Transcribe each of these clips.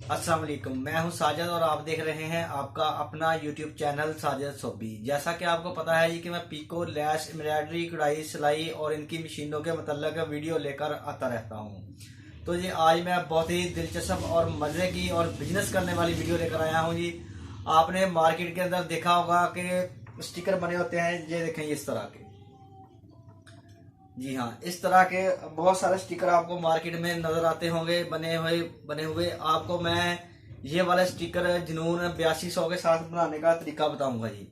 अस्सलाम वालेकुम। मैं हूं साजिद और आप देख रहे हैं आपका अपना यूट्यूब चैनल साजिद सोबी। जैसा कि आपको पता है जी कि मैं पीको, लैश, एम्ब्रॉयडरी, कढ़ाई, सिलाई और इनकी मशीनों के मतलब वीडियो लेकर आता रहता हूं। तो जी आज मैं बहुत ही दिलचस्प और मज़े की और बिजनेस करने वाली वीडियो लेकर आया हूं जी। आपने मार्केट के अंदर देखा होगा कि स्टिकर बने होते हैं, ये देखें इस तरह के। जी हाँ, इस तरह के बहुत सारे स्टिकर आपको मार्केट में नजर आते होंगे बने हुए। आपको मैं ये वाला स्टिकर जुनून 8200 के साथ बनाने का तरीका बताऊंगा जी।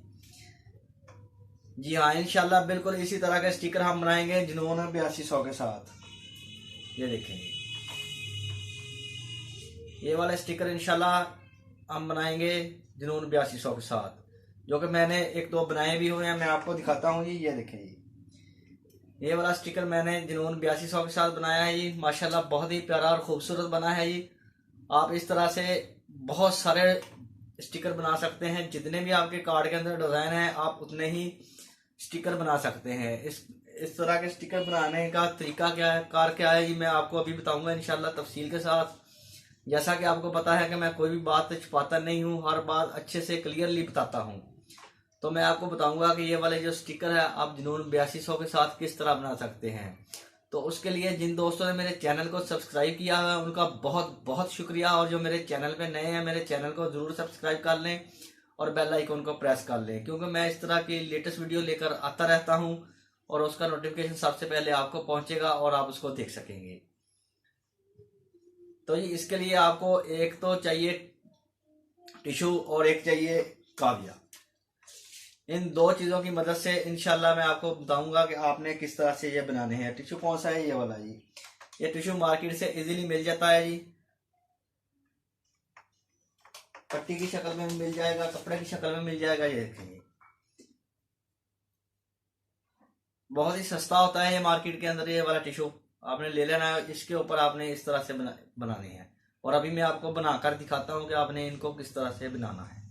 जी हाँ, इंशाल्लाह बिल्कुल इसी तरह के स्टिकर हम बनाएंगे जुनून 8200 के साथ। ये देखेंगे, ये वाला स्टिकर इंशाल्लाह हम बनाएंगे जुनून 8200 के साथ, जो कि मैंने एक दो बनाए भी हुए हैं। मैं आपको दिखाता हूँ जी। ये देखें जी, ये वाला स्टिकर मैंने जुनून 8200 के साथ बनाया है जी। माशाल्लाह बहुत ही प्यारा और खूबसूरत बना है जी। आप इस तरह से बहुत सारे स्टिकर बना सकते हैं। जितने भी आपके कार्ड के अंदर डिज़ाइन है आप उतने ही स्टिकर बना सकते हैं। इस तरह के स्टिकर बनाने का तरीका क्या है जी, मैं आपको अभी बताऊंगा इंशाल्लाह तफसील के साथ। जैसा कि आपको पता है कि मैं कोई भी बात छुपाता नहीं हूँ, हर बात अच्छे से क्लियरली बताता हूँ। तो मैं आपको बताऊंगा कि ये वाले जो स्टिकर है आप जुनून 8200 के साथ किस तरह बना सकते हैं। तो उसके लिए जिन दोस्तों ने मेरे चैनल को सब्सक्राइब किया है उनका बहुत बहुत शुक्रिया, और जो मेरे चैनल पे नए हैं मेरे चैनल को ज़रूर सब्सक्राइब कर लें और बेल आइकन को प्रेस कर लें, क्योंकि मैं इस तरह की लेटेस्ट वीडियो लेकर आता रहता हूं और उसका नोटिफिकेशन सबसे पहले आपको पहुंचेगा और आप उसको देख सकेंगे। तो ये इसके लिए आपको एक तो चाहिए टिश्यू और एक चाहिए काविया। इन दो चीज़ों की मदद से इंशाल्लाह मैं आपको बताऊंगा कि आपने किस तरह से ये बनाने हैं। टिश्यू कौन सा है? ये वाला जी। ये टिश्यू मार्केट से इजीली मिल जाता है जी। पट्टी की शक्ल में मिल जाएगा, कपड़े की शक्ल में मिल जाएगा। ये देखिए, बहुत ही सस्ता होता है ये मार्केट के अंदर। ये वाला टिश्यू आपने ले लेना है, इसके ऊपर आपने इस तरह से बनाने हैं। और अभी मैं आपको बनाकर दिखाता हूँ कि आपने इनको किस तरह से बनाना है।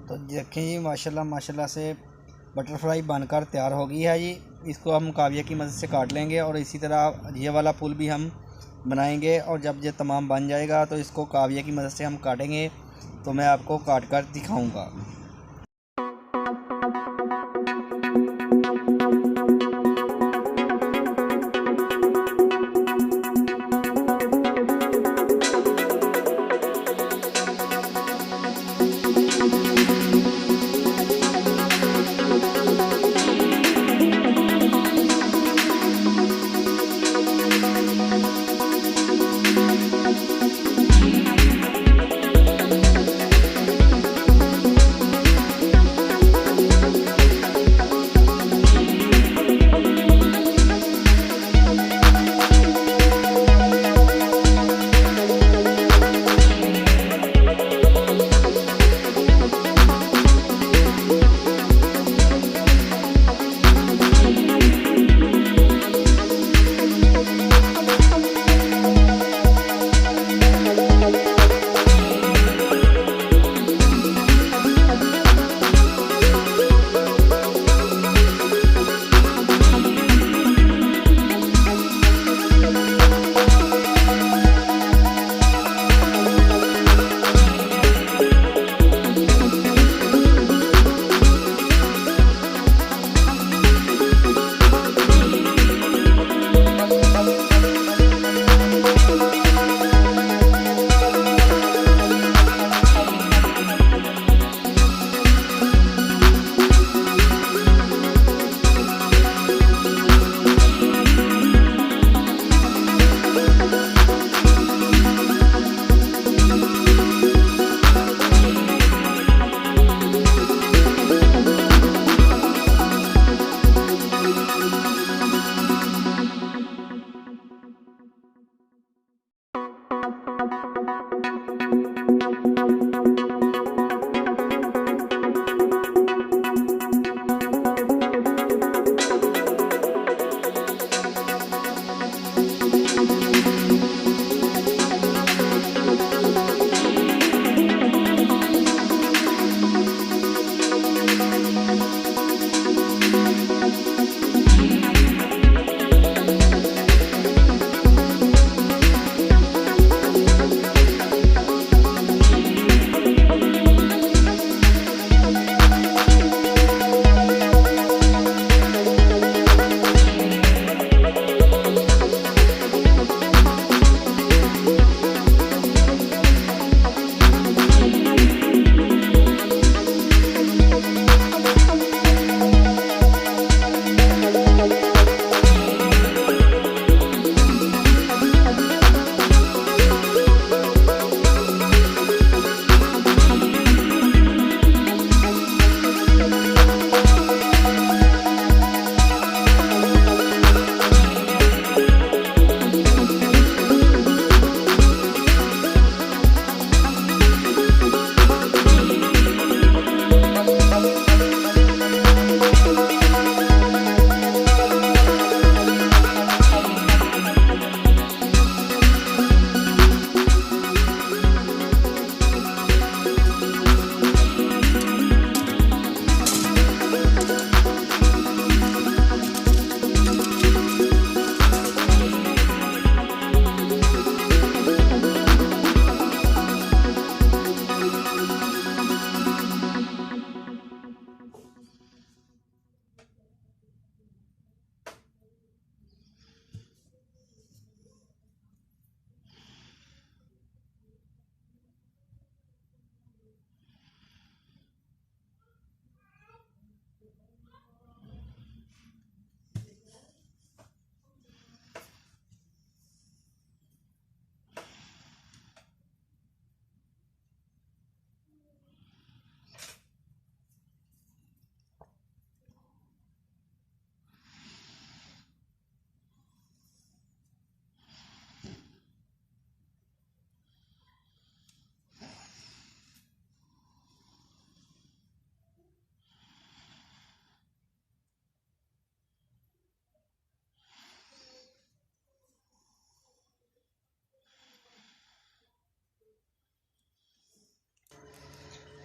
तो देखें जी, माशाल्लाह माशाल्लाह से बटरफ्लाई बनकर तैयार हो गई है जी। इसको हम काविया की मदद से काट लेंगे और इसी तरह ये वाला फूल भी हम बनाएंगे। और जब ये तमाम बन जाएगा तो इसको काविया की मदद से हम काटेंगे, तो मैं आपको काट कर दिखाऊँगा।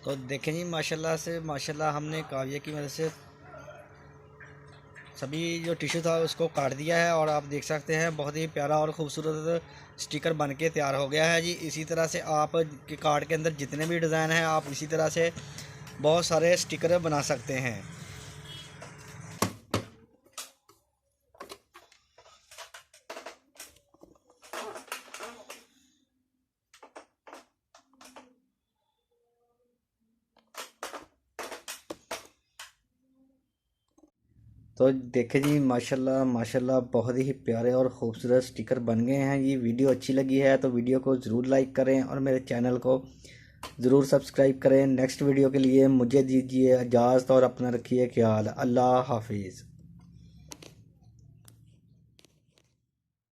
तो देखें जी माशाल्लाह से माशाल्लाह हमने काव्य की मदद से सभी जो टिश्यू था उसको काट दिया है और आप देख सकते हैं बहुत ही प्यारा और ख़ूबसूरत स्टिकर बन के तैयार हो गया है जी। इसी तरह से आप के कार्ड के अंदर जितने भी डिज़ाइन हैं आप इसी तरह से बहुत सारे स्टिकर बना सकते हैं। तो देखें जी माशाल्लाह माशाल्लाह बहुत ही प्यारे और ख़ूबसूरत स्टिकर बन गए हैं। ये वीडियो अच्छी लगी है तो वीडियो को ज़रूर लाइक करें और मेरे चैनल को ज़रूर सब्सक्राइब करें। नेक्स्ट वीडियो के लिए मुझे दीजिए इजाज़त और अपना रखिए ख्याल। अल्लाह हाफिज़।